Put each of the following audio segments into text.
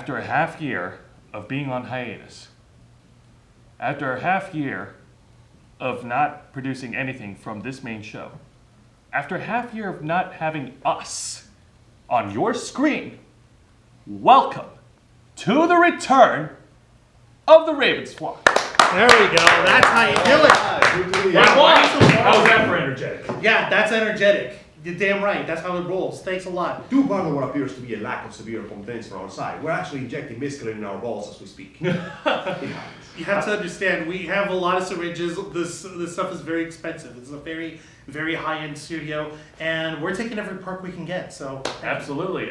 after a half year of being on hiatus, after a half year of not producing anything from this main show, after a half year of not having us on your screen, welcome to the return of the Ravens flock. There we go. That's how you do it. How was that for energetic? Yeah, that's energetic. You're damn right. That's how it rolls. Thanks a lot. To pardon what appears to be a lack of severe complaints from our side, we're actually injecting mescaline in our balls as we speak. You have to understand, we have a lot of syringes. This stuff is very expensive. It's a very, very high-end studio, and we're taking every perk we can get. So Absolutely.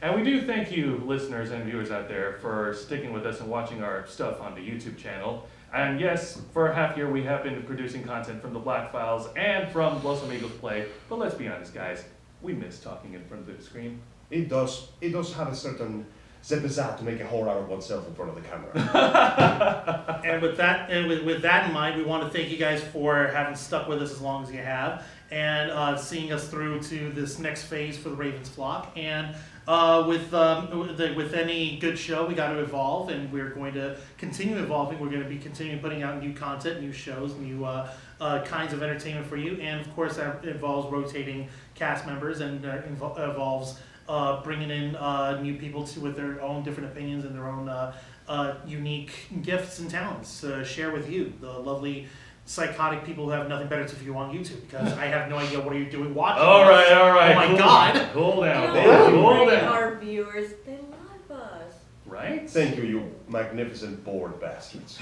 And we do thank you, listeners and viewers out there, for sticking with us and watching our stuff on the YouTube channel. And yes, for a half year we have been producing content from the Black Files and from Los Amigos Play. But let's be honest, guys, we miss talking in front of the screen. It does have a certain zepizat to make a whore out of oneself in front of the camera. And with that, with that in mind, we want to thank you guys for having stuck with us as long as you have, and seeing us through to this next phase for the Ravens flock. And with any good show, we got to evolve, and we're going to continue evolving. We're going to be continuing putting out new content, new shows, new kinds of entertainment for you, and of course that involves rotating cast members and involves bringing in new people with their own different opinions and their own unique gifts and talents to share with you, the lovely psychotic people who have nothing better to view on YouTube, because I have no idea what are you doing watching. All right. Oh my God. Cool down. Cool down. Our viewers, they love us. Right? Thank you, you magnificent bored bastards.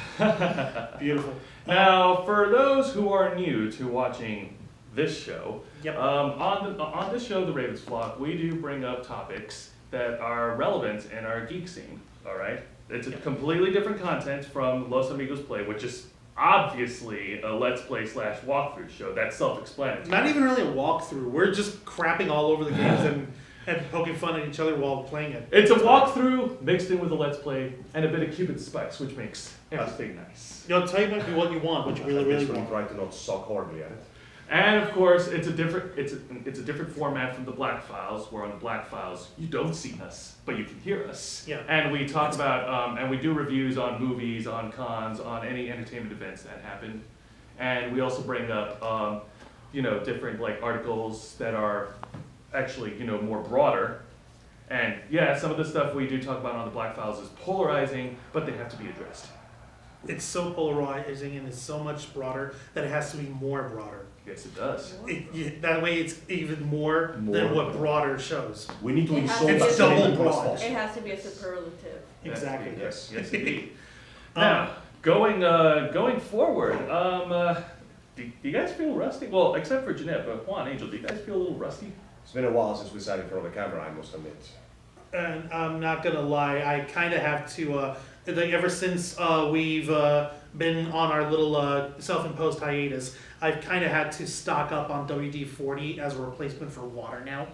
Beautiful. Now, for those who are new to watching this show, Yep. on this show, The Ravens Flock, we do bring up topics that are relevant in our geek scene. All right, it's a completely different content from Los Amigos Play, which is obviously a Let's Play / walkthrough show. That's self-explanatory. Not even really a walkthrough. We're just crapping all over the games and poking fun at each other while playing it. It's a walkthrough mixed in with a Let's Play and a bit of Cuban spice, which makes everything nice. You know, tell you what you want, what you really It's want. trying to not suck horribly at it. And of course, it's a different format from the Black Files. Where on the Black Files, you don't see us, but you can hear us. Yeah. And we talk about and we do reviews on movies, on cons, on any entertainment events that happened, and we also bring up different like articles that are actually more broader. And yeah, some of the stuff we do talk about on the Black Files is polarizing, but they have to be addressed. It's so polarizing and it's so much broader that it has to be more broader. Yes, it does. That way it's even more than what broader shows. We need to It has insult to be that It's double statement as broad. possible. It has to be a superlative. Exactly. Yes. Yes, indeed. Now, going forward, do you guys feel rusty? Well, except for Jeanette, but Juan, Angel, do you guys feel a little rusty? It's been a while since we sat in front of the camera, I must admit. And I'm not gonna lie, I kind of have to. Ever since we've been on our little self-imposed hiatus, I've kind of had to stock up on WD-40 as a replacement for water now.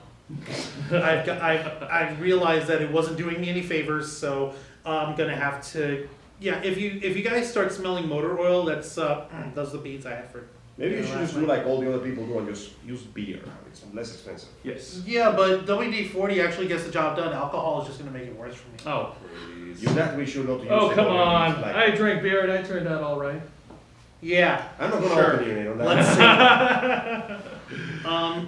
I've realized that it wasn't doing me any favors, so I'm gonna have to. Yeah, if you guys start smelling motor oil, that's those are the beads I had for. Maybe you should just do like all the other people do and just use beer. It's less expensive. Yes. Yeah, but WD-40 actually gets the job done. Alcohol is just gonna make it worse for me. Oh, please. You have to be sure not to use Oh, it come when on. it's like- I drink beer and I turned out all right. Yeah. I'm not gonna Sure. open you in on that. Let's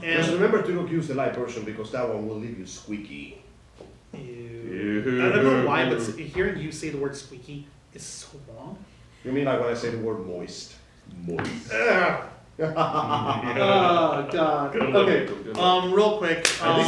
see. Just And remember to not use the light version because that one will leave you squeaky. Ew. I don't know why, but hearing you say the word squeaky is so wrong. You mean like when I say the word moist? Moist. Ugh. Yeah. Oh God. Good look, Okay. good look. Real quick. And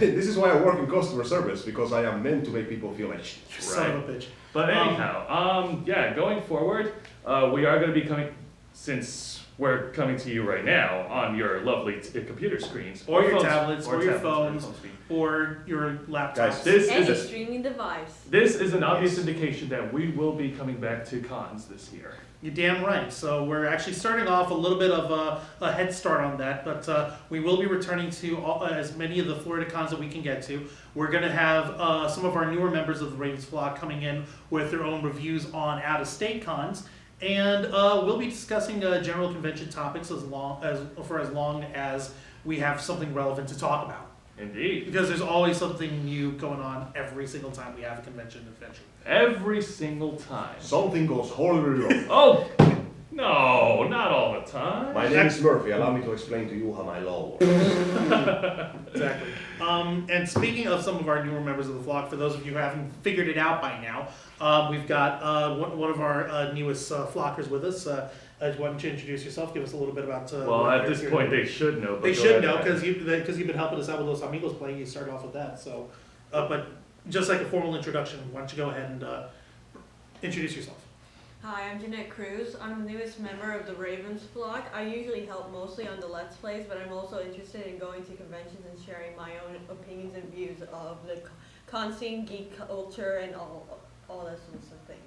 this is why I work in customer service, because I am meant to make people feel like shit. You son of a bitch. But anyhow, going forward, we are going to be coming, since we're coming to you right now on your lovely computer screens. Or your phones, tablets, or your phones, speed. or your laptops. Guys, This Any is a, streaming device. this is an obvious Yes. indication that we will be coming back to cons this year. You're damn right. So we're actually starting off a little bit of a head start on that, but we will be returning to as many of the Florida cons that we can get to. We're going to have some of our newer members of the Ravens flock coming in with their own reviews on out-of-state cons, and we'll be discussing general convention topics as long as we have something relevant to talk about. Indeed. Because there's always something new going on every single time we have a convention adventure. Every single time. Something goes horribly wrong. Oh! No, not all the time. My name is Murphy. Allow me to explain to you how my law works. Exactly. And speaking of some of our newer members of the flock, for those of you who haven't figured it out by now, we've got one of our newest flockers with us. Why don't you introduce yourself? Give us a little bit about. Well, at this point, they should know. But They go should ahead, know Ryan. because you've been helping us out with Los Amigos playing. You started off with that, so. But just like a formal introduction, why don't you go ahead and introduce yourself? Hi, I'm Jeanette Cruz. I'm the newest member of the Ravens flock. I usually help mostly on the Let's Plays, but I'm also interested in going to conventions and sharing my own opinions and views of the con scene, geek culture, and all that sorts of things.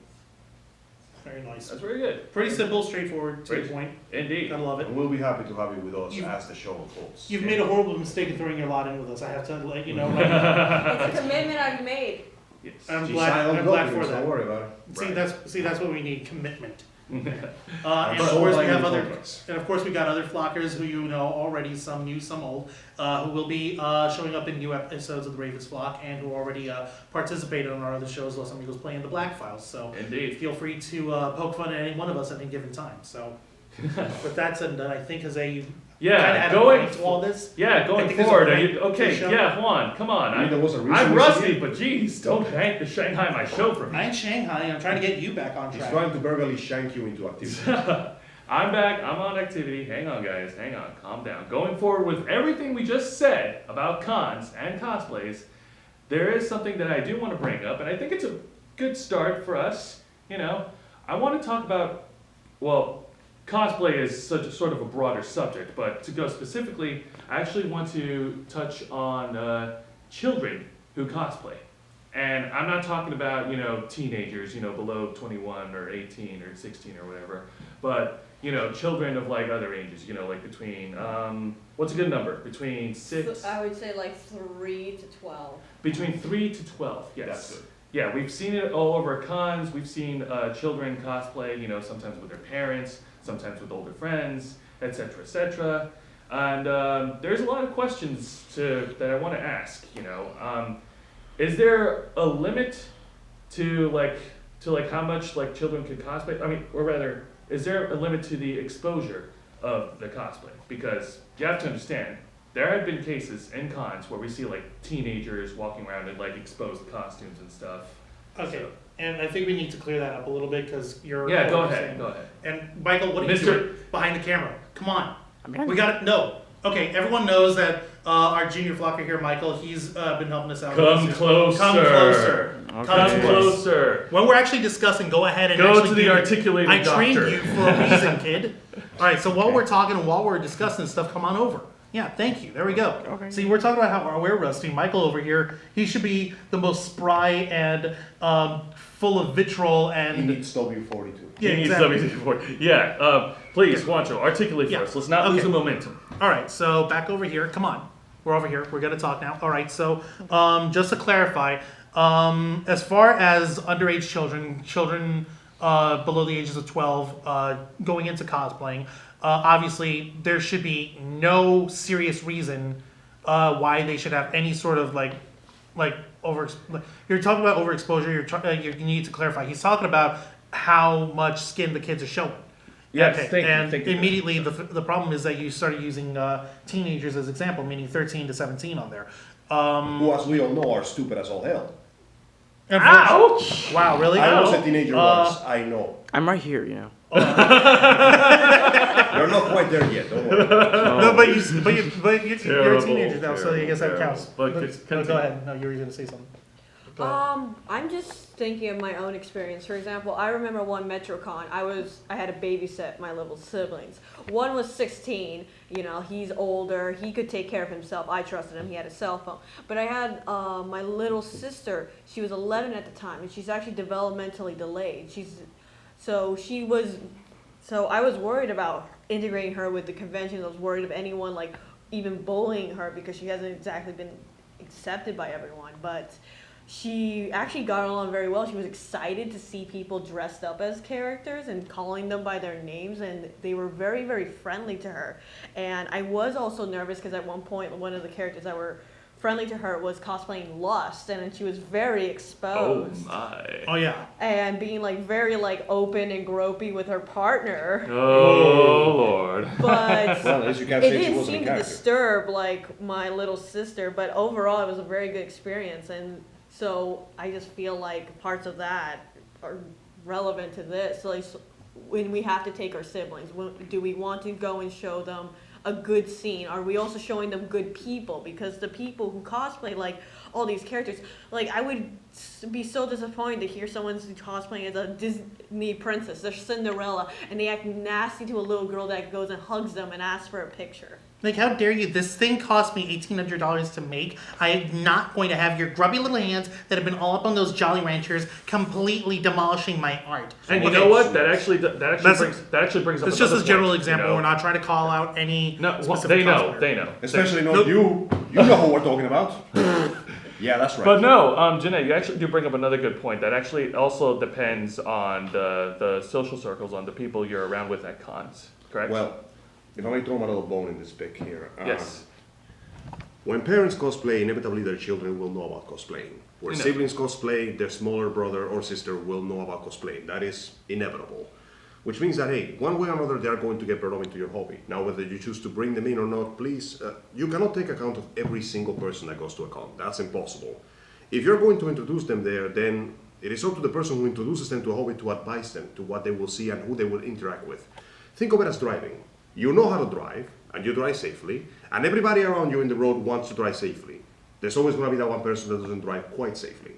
Very nice. That's very good. Pretty simple, straightforward, to the Great. point. Indeed. Gotta love it. And we'll be happy to have you with us You- as the show unfolds. You've made a horrible mistake in throwing your lot in with us. I have to let you know. Right It's a commitment I've made. Yes. I'm She's glad silent for documents, that. Don't worry about it. See, that's what we need, commitment. And I'm of so course we binding have other, contracts. and of course we got other flockers who you know already, some new, some old, who will be showing up in new episodes of the Ravens flock and who already participated on our other shows, Los Amigos Playing the Black Files. So Indeed. feel free to poke fun at any one of us at any given time. So with that said, I think as a Yeah, a going point to all this. Yeah, I going think there's a forward. point to Okay, show. yeah, Juan, come on. I mean, there was a reason I'm we rusty, said- but geez, don't hang the Shanghai my show for I me. ain't Shanghai. I'm trying to get you back on He's track. trying to burglary shank you into activity. I'm back. I'm on activity. Hang on, guys. Hang on. Calm down. Going forward with everything we just said about cons and cosplays, there is something that I do want to bring up, and I think it's a good start for us. You know, I want to talk about, well, cosplay is sort of a broader subject, but to go specifically, I actually want to touch on children who cosplay. And I'm not talking about, teenagers, below 21 or 18 or 16 or whatever, but, children of like other ages, like between, what's a good number? Between six, I would say like 3 to 12. between 3 to 12, yes. That's good. Yeah, we've seen it all over cons. We've seen children cosplay, sometimes with their parents, sometimes with older friends, etc., etc. And there's a lot of questions that I want to ask. Is there a limit to how much like children can cosplay? I mean, or rather, is there a limit to the exposure of the cosplay? Because you have to understand, there have been cases in cons where we see like teenagers walking around in like exposed costumes and stuff. Okay. So- And I think we need to clear that up a little bit because you're. Yeah, go saying- ahead. Go ahead. And Michael, what are you Mr. doing behind the camera? Come on. We got it. No. Okay, everyone knows that our junior flocker here, Michael, he's been helping us out. Come closer. Come closer. Come Come closer. When we're actually discussing, go ahead and Go actually to the do- articulated I trained doctor. you for a reason, kid. All right, so while we're talking and while we're discussing this stuff, come on over. Yeah, thank you. There we go. Okay. See, we're talking about how we're rusty. Michael over here, he should be the most spry and full of vitriol He and needs W42. yeah, He needs exactly. WD-40. Yeah, please, Juancho, articulate Yeah. for us. Let's not lose the momentum. All right, so back over here. Come on, we're over here. We're gonna talk now. All right, so just to clarify, as far as underage children below the ages of 12 going into cosplaying, obviously there should be no serious reason why they should have any sort of like you're talking about overexposure. You need to clarify. He's talking about how much skin the kids are showing. Yes, Okay, thank you, and thank you. immediately the problem is that you started using teenagers as example, meaning 13 to 17 on there. Who, as we all know, are stupid as all hell. Ouch! Wow, really? I was a teenager Uh, once. I know. I'm right here, You're not quite there yet. Don't worry. No, but you're a Terrible, teenager now, so I guess that terrible. counts. But No, continue. go ahead. No, you were going to say something. Go ahead. I'm just thinking of my own experience. For example, I remember one MetroCon. I had to babysit my little siblings. One was 16. He's older. He could take care of himself. I trusted him. He had a cell phone. But I had my little sister. She was 11 at the time, and she's actually developmentally delayed. So I was worried about integrating her with the convention. I was worried of anyone like even bullying her because she hasn't exactly been accepted by everyone. But she actually got along very well. She was excited to see people dressed up as characters and calling them by their names, and they were very, very friendly to her. And I was also nervous because at one point, one of the characters that were friendly to her was cosplaying Lust, and then she was very Oh exposed. my. Oh yeah. And being like very like open and gropey with her partner. Oh Lord. But Well, as you can it see, she didn't wasn't a seem to character. disturb like my little sister, but overall it was a very good experience. And so I just feel like parts of that are relevant to this. So like when we have to take our siblings, do we want to go and show them a good scene? Are we also showing them good people? Because the people who cosplay like all these characters, like I would be so disappointed to hear someone's cosplaying as a Disney princess, they're Cinderella, and they act nasty to a little girl that goes and hugs them and asks for a picture. Like, how dare you? This thing cost me $1,800 to make. I am not going to have your grubby little hands that have been all up on those Jolly Ranchers completely demolishing my art. And you Okay. know what? That actually brings up. It's just another a general point, example. you know? We're not trying to call out any No, well, specific they know. cosplayer. They know. Especially Nope. not you. You know who we're talking about. Yeah, that's right. But no, Janae, you actually do bring up another good point. That actually also depends on the social circles, on the people you're around with at cons, correct? Well, if I may throw my little bone in this pick here. Yes. When parents cosplay, inevitably their children will know about cosplaying. Where You know. siblings cosplay, their smaller brother or sister will know about cosplaying. That is inevitable. Which means that, hey, one way or another, they are going to get brought up into your hobby. Now, whether you choose to bring them in or not, please, you cannot take account of every single person that goes to a con. That's impossible. If you're going to introduce them there, then it is up to the person who introduces them to a hobby to advise them to what they will see and who they will interact with. Think of it as driving. You know how to drive, and you drive safely, and everybody around you in the road wants to drive safely. There's always going to be that one person that doesn't drive quite safely.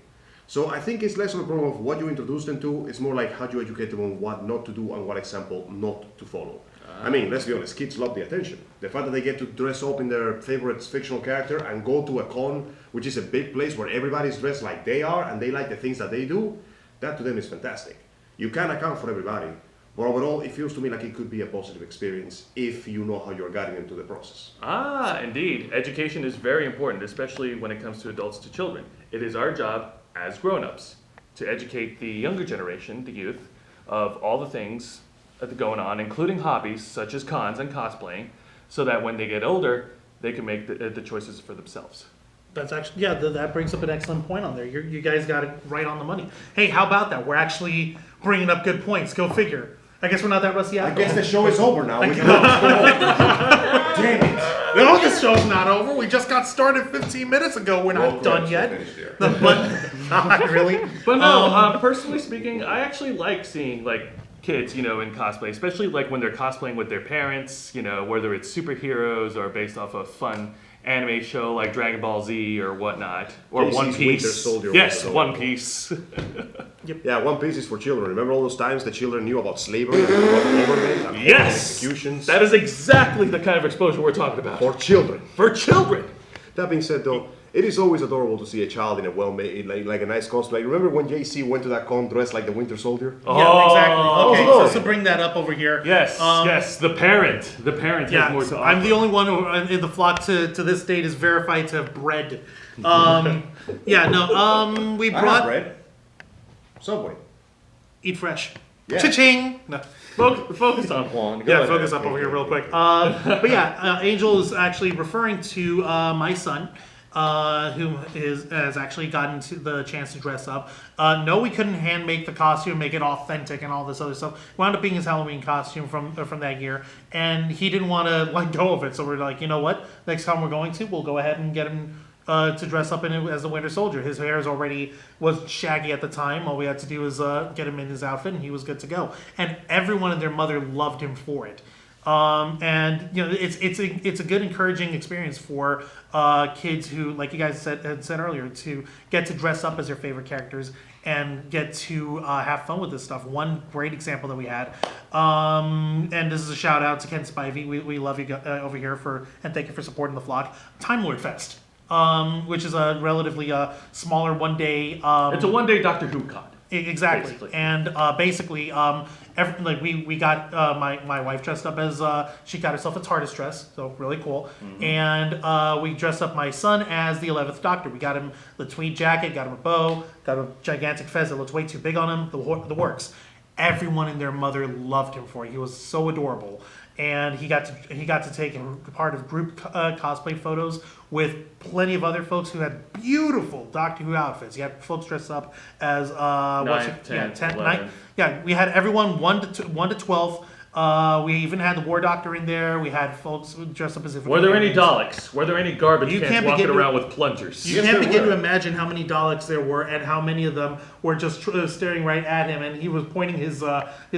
So I think it's less of a problem of what you introduce them to, it's more like how do you educate them on what not to do and what example not to follow. I mean, let's be honest, kids love the attention. The fact that they get to dress up in their favorite fictional character and go to a con, which is a big place where everybody's dressed like they are and they like the things that they do, that to them is fantastic. You can't account for everybody, but overall it feels to me like it could be a positive experience if you know how you're guiding them through the process. Ah, indeed. Education is very important, especially when it comes to adults to children. It is our job as grown-ups to educate the younger generation, the youth, of all the things that are going on, including hobbies such as cons and cosplaying, so that when they get older, they can make the choices for themselves. That's actually, yeah, that brings up an excellent point on there. You guys got it right on the money. Hey, how about that? We're actually bringing up good points. Go figure. I guess we're not that rusty I after guess all. the show is over now. We can go home. Damn it. No, this show's not over. We just got started 15 minutes ago. We're not Well, done correct, yet. we'll finish there. But not really. But no, personally speaking, I actually like seeing like kids, you know, in cosplay, especially like when they're cosplaying with their parents, you know, whether it's superheroes or based off a fun anime show like Dragon Ball Z or whatnot, or JC's One Winter Piece. Soldier Yes, was One adorable. Piece. Yeah, One Piece is for children. Remember all those times the children knew about slavery and government and Yes, executions? that is exactly the kind of exposure we're talking about. For children. For children. That being said, though, it is always adorable to see a child in a well-made, like a nice cosplay. Remember when JC went to that con dressed like the Winter Soldier? Yeah, exactly. Okay, Oh. so to bring that up over here. Yes, um, yes, the parent. The parent Yeah, has more to so offer. I'm the only one who, in the flock to this date is verified to have bread. We I have brought bread. Subway. Eat Fresh. Yeah. Cha-ching! No. Focus on Juan. Go Yeah, ahead. focus up over here real quick. But yeah, Angel is actually referring to my son, who has actually gotten to the chance to dress up. No, we couldn't hand make the costume, make it authentic, and all this other stuff. Wound up being his Halloween costume from that year, and he didn't want to let go of it. So we're like, you know what? Next time we're going to, we'll go ahead and get him to dress up in it as the Winter Soldier. His hair was shaggy at the time. All we had to do was get him in his outfit, and he was good to go. And everyone and their mother loved him for it. And you know, it's a good encouraging experience for kids who, like you guys had said earlier, to get to dress up as their favorite characters and get to have fun with this stuff. One great example that we had, and this is a shout out to Ken Spivey. We love you over here and thank you for supporting the flock. Time Lord Fest, which is a relatively smaller one-day. It's a one-day Doctor Who con. Exactly, Basically. and basically, we got my wife dressed up as she got herself a TARDIS dress, so really cool. Mm-hmm. And we dressed up my son as the 11th Doctor. We got him the tweed jacket, got him a bow, got a gigantic fez that looks way too big on him. The works. Everyone and their mother loved him for it. He was so adorable. and he got to take part of group cosplay photos with plenty of other folks who had beautiful Doctor Who outfits. You had folks dressed up as 10, 11. we had everyone 1 to 12. We even had the War Doctor in there. We had folks dressed up as if. Were there any Daleks? Were there any garbage You cans can't walking begin to- around with plungers? You Yes, can't there begin were. to imagine how many Daleks there were and how many of them were just staring right at him, and he was pointing his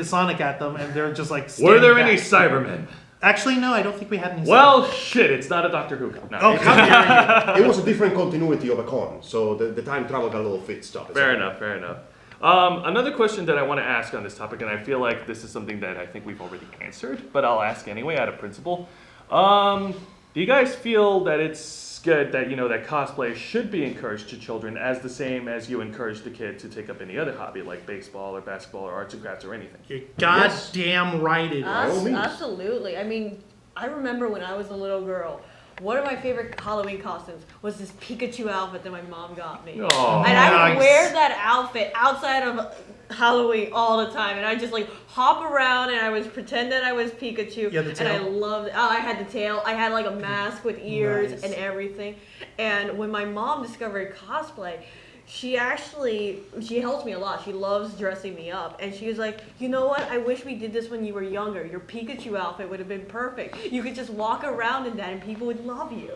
Sonic at them, and they're just like. Were standing there back. any Cybermen? Actually, no. I don't think we had any. Well, shit, it's not a Doctor Who. No. Oh, how dare you! It was a different continuity of a con, so the time travel got a little fit stuff. Fair enough, fair enough. Another question that I want to ask on this topic, and I feel like this is something that I think we've already answered, but I'll ask anyway out of principle. Do you guys feel that it's good that, that cosplay should be encouraged to children as the same as you encourage the kid to take up any other hobby like baseball or basketball or arts and crafts or anything? You're goddamn right it By all is. means. Absolutely. I mean, I remember when I was a little girl, one of my favorite Halloween costumes was this Pikachu outfit that my mom got me. Aw. And I would Nice. wear that outfit outside of Halloween all the time, and I just like hop around and I was pretend that I was Pikachu. Yeah, the And I tail. loved it. Oh, I had the tail. I had like a mask with ears Nice. and everything. And when my mom discovered cosplay, she helps me a lot. She loves dressing me up. And she was like, you know what? I wish we did this when you were younger. Your Pikachu outfit would have been perfect. You could just walk around in that and people would love you.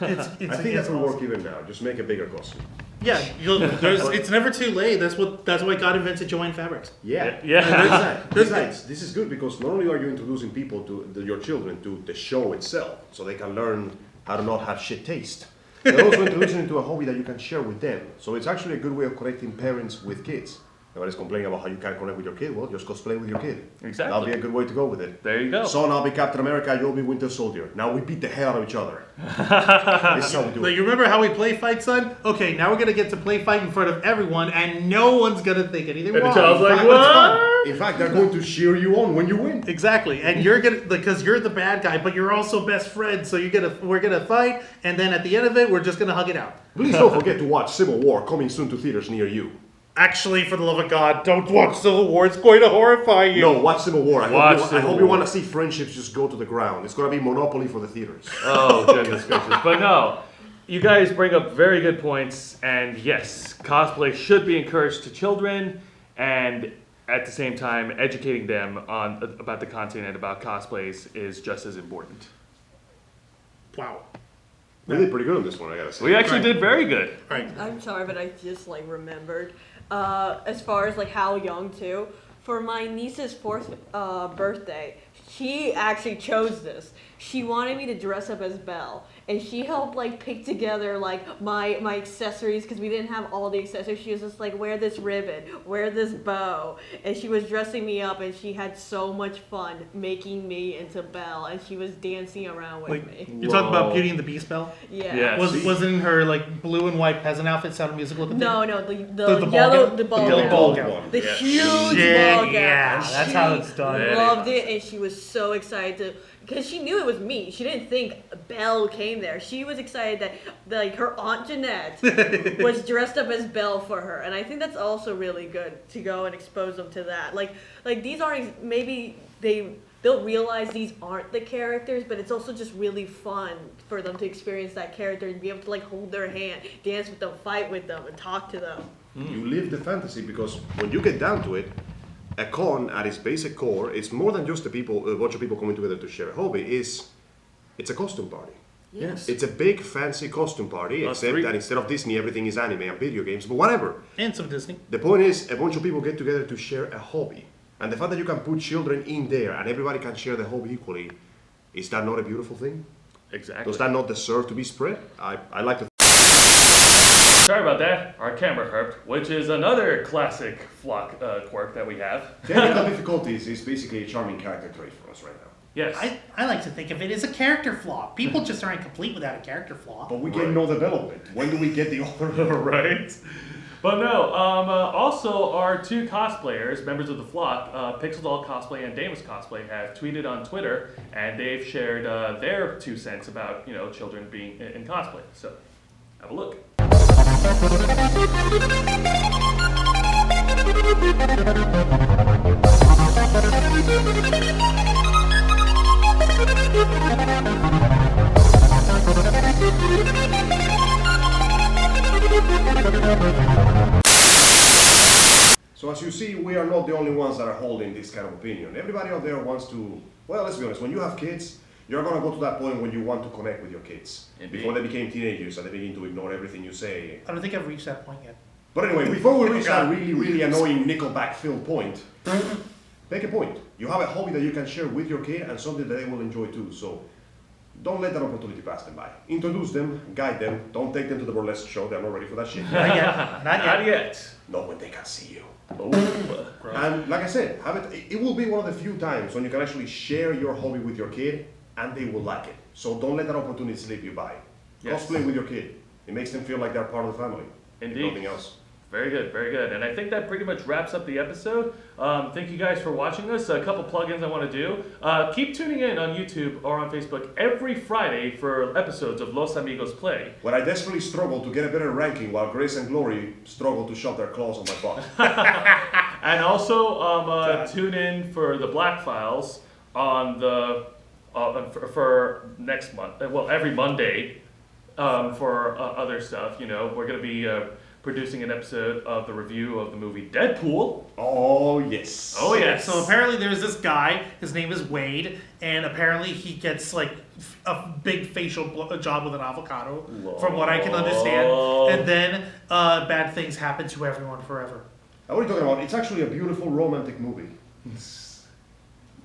I think that will work even now. Just make a bigger costume. Yeah, it's never too late. That's why God invented Joanne fabrics. Yeah. Yeah. Besides, this is good because not only are you introducing people your children to the show itself, so they can learn how to not have shit taste. They're also introducing into a hobby that you can share with them. So it's actually a good way of connecting parents with kids. Everybody's complaining about how you can't connect with your kid. Well, just cosplay with your kid. Exactly. That'll be a good way to go with it. There you go. Son, I'll be Captain America, you'll be Winter Soldier. Now we beat the hell out of each other. This is how we do Like, it. you remember how we play fight, son? Okay, now we're gonna get to play fight in front of everyone, and no one's gonna think anything And the wrong. child's like, That's fun. what? In fact, they're going to cheer you on when you win. Exactly, and you're gonna because you're the bad guy, but you're also best friends. So we're gonna fight, and then at the end of it, we're just gonna hug it out. Please don't forget to watch Civil War coming soon to theaters near you. Actually, for the love of God, don't watch Civil War. It's going to horrify you. No, watch Civil War. I Watch hope you Civil want War. to see friendships just go to the ground. It's going to be Monopoly for the theaters. Oh, goodness gracious. But no, you guys bring up very good points, and yes, cosplay should be encouraged to children, and at the same time, educating them about the content and about cosplays is just as important. Wow. We did pretty good on this one, I gotta say. We actually Right. did very good. Right. I'm sorry, but I just like remembered. As far as like how young too, for my niece's 4th birthday, she actually chose this. She wanted me to dress up as Belle, and she helped like pick together like my accessories because we didn't have all the accessories. She was just like, wear this ribbon, wear this bow, and she was dressing me up, and she had so much fun making me into Belle, and she was dancing around with Like, me. you're talking about Whoa. Beauty and the Beast, Belle? Yeah. Yeah. Wasn't her like blue and white peasant outfit sound musical at the No, time? no, the The ball yellow, gown? the ball The yellow gown. ball gown. gown. The Yeah. huge Yeah, ball gown. yeah, And that's she how it's done. Very Loved nice. it, and she was so excited to, because she knew it was me. She didn't think Belle came there. She was excited that like her Aunt Jeanette was dressed up as Belle for her, and I think that's also really good to go and expose them to that. Like these aren't maybe they'll realize these aren't the characters, but it's also just really fun for them to experience that character and be able to like hold their hand, dance with them, fight with them, and talk to them. You live the fantasy because when you get down to it, a con at its basic core, it's more than just a bunch of people coming together to share a hobby. It's a costume party. Yes. It's a big fancy costume party, Us except three. that instead of Disney, everything is anime and video games, but whatever. And some Disney. The point is, a bunch of people get together to share a hobby. And the fact that you can put children in there and everybody can share the hobby equally, is that not a beautiful thing? Exactly. Does that not deserve to be spread? I like to Sorry about that. Our camera herped, which is another classic flock quirk that we have. Technical difficulties is basically a charming character trait for us right now. Yes. I like to think of it as a character flaw. People just aren't complete without a character flaw. But we get no development. When do we get the author? Right. But no, also our two cosplayers, members of the flock, Pixel Doll Cosplay and Damus Cosplay, have tweeted on Twitter, and they've shared their 2 cents about, children being in cosplay. So, have a look. So as you see, we are not the only ones that are holding this kind of opinion. Everybody out there wants to, well, let's be honest, when you have kids, you're gonna go to that point when you want to connect with your kids. Indeed. Before they became teenagers and they begin to ignore everything you say. I don't think I've reached that point yet. But anyway, before we reach that really, really annoying Nickelback Phil point, make a point. You have a hobby that you can share with your kid and something that they will enjoy too. So don't let that opportunity pass them by. Introduce them, guide them. Don't take them to the burlesque show. They're not ready for that shit. Not yet. Not yet. Not when they can see you. Oh. And like I said, have it. It will be one of the few times when you can actually share your hobby with your kid, and they will like it. So don't let that opportunity slip you by. Yes. Cosplay with your kid. It makes them feel like they're part of the family. Indeed. If nothing else. Very good, very good. And I think that pretty much wraps up the episode. Thank you guys for watching us. A couple plugins I want to do. Keep tuning in on YouTube or on Facebook every Friday for episodes of Los Amigos Play. When I desperately struggle to get a better ranking while Grace and Glory struggle to shove their claws on my butt. And also tune in for the Black Files on the for next month. Well, every Monday for other stuff. You know, we're going to be producing an episode of the review of the movie Deadpool. Oh, yes. Oh, yes. So apparently there's this guy, his name is Wade, and apparently he gets like a big facial job with an avocado, from what I can understand. And then bad things happen to everyone forever. What are you talking about? It's actually a beautiful romantic movie.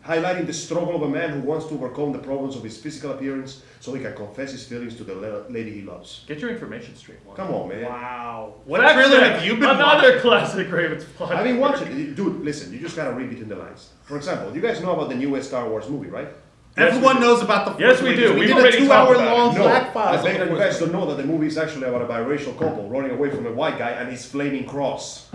Highlighting the struggle of a man who wants to overcome the problems of his physical appearance so he can confess his feelings to the lady he loves. Get your information straight. Come on, man. Wow. What Fact trailer check. have you been Another watching? classic Ravens plot. I've been watching it. Dude, listen, you just gotta read between the lines. For example, you guys know about the newest Star Wars movie, right? Everyone knows about the Yes, we do. We We've did a already talked about 2-hour-long it. Black I Files. bet that you guys don't know that the movie is actually about a biracial couple running away from a white guy and his flaming cross.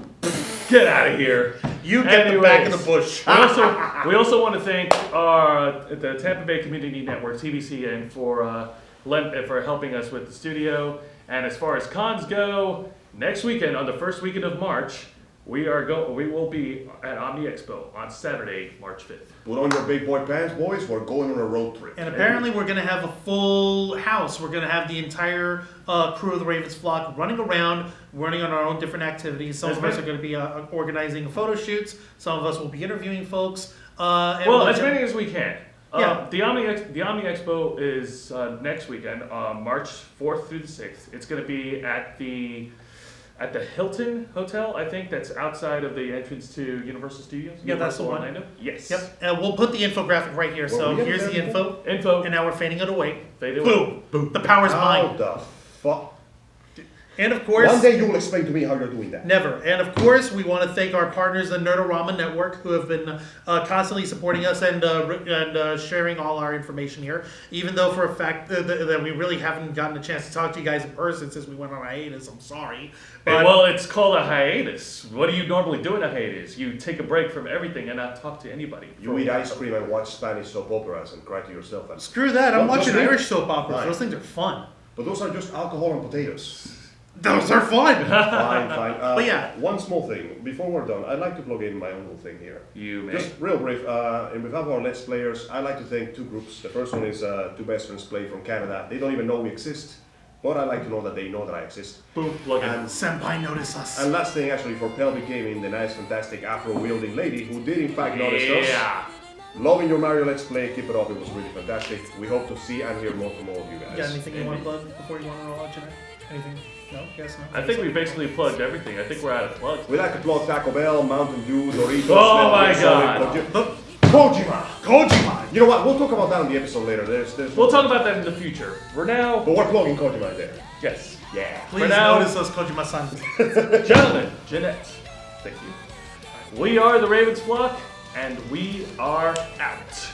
Get out of here. You get the back of the Anyways, bush. we also want to thank the Tampa Bay Community Network, TBCN, for helping us with the studio. And as far as cons go, next weekend, on the first weekend of March, we will be at Omni Expo on Saturday, March 5th. Put on your big boy pants, boys. We're going on a road trip. And apparently we're going to have a full house. We're going to have the entire crew of the Ravens flock running around, running on our own different activities. Some of us are going to be organizing photo shoots. Some of us will be interviewing folks. As many as we can. Yeah. The Omni Expo is next weekend, March 4th through the 6th. It's going to be at the Hilton Hotel, I think, that's outside of the entrance to Universal Studios. Yeah, that's the one. Orlando. Yes. Yep. And we'll put the infographic right here. So Well, here's the info. Info. And now we're fading it away. Fade away. Boom. The power's How mine. the fuck? And of course, One day you will explain to me how you're doing that. never. And of course, we want to thank our partners, the Nerdorama Network, who have been constantly supporting us and sharing all our information here. Even though for a fact that we really haven't gotten a chance to talk to you guys in person since we went on hiatus. I'm sorry. But Well, it's called a hiatus. What do you normally do in a hiatus? You take a break from everything and not talk to anybody. You eat ice cream and watch Spanish soap operas and cry to yourself. And... screw that. I'm Well, watching just- Irish soap operas. Right. Those things are fun. But those are just alcohol and potatoes. Those are fun. Fine. But yeah. One small thing. Before we're done, I'd like to plug in my own little thing here. You may. Just real brief. In behalf of our Let's Players, I'd like to thank two groups. The first one is two best friends play from Canada. They don't even know we exist. But I'd like to know that they know that I exist. Boom. Plug in. And Senpai, notice us. And last thing, actually, for Pelvic Gaming, the nice, fantastic Afro-wielding lady who did, in fact, notice us. Yeah. Loving your Mario Let's Play. Keep it up. It was really fantastic. We hope to see and hear more from all of you guys. You got anything you want to plug before you want to roll out tonight? Anything? No? Yes, no? I think we basically plugged everything. I think we're out of plugs. We like to plug Taco Bell, Mountain Dew, Doritos. Oh my Netflix, God. Kojima! You know what? We'll talk about that in the episode later. We'll talk about that in the future. For now, But we're plugging Kojima there. yes. Yeah. Please now- notice us, Kojima-san. Gentlemen, Jeanette, thank you. We are the Ravens Flock, and we are out.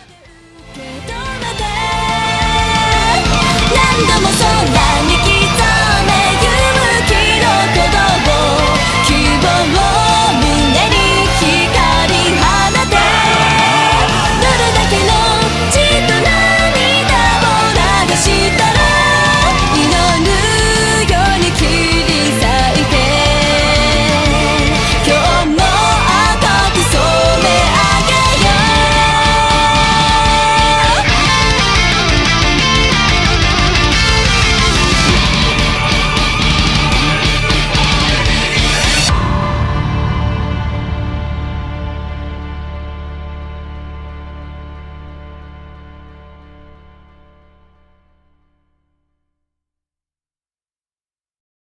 何度もそばに